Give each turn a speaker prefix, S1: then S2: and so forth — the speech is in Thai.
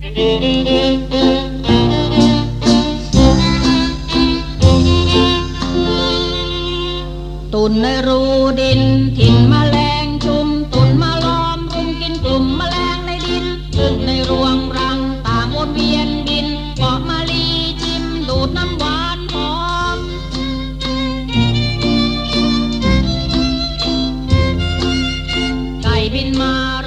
S1: ตุ่นในรูดินถิ่นแมลงชุมตุ่นมาล้อมรุมกินกลุ่มแมลงในดินพึ่งในรวงรังต่างวนเวียนบินเกาะมะลีจิ้มดูดน้ำหวานหอมไก่บินมา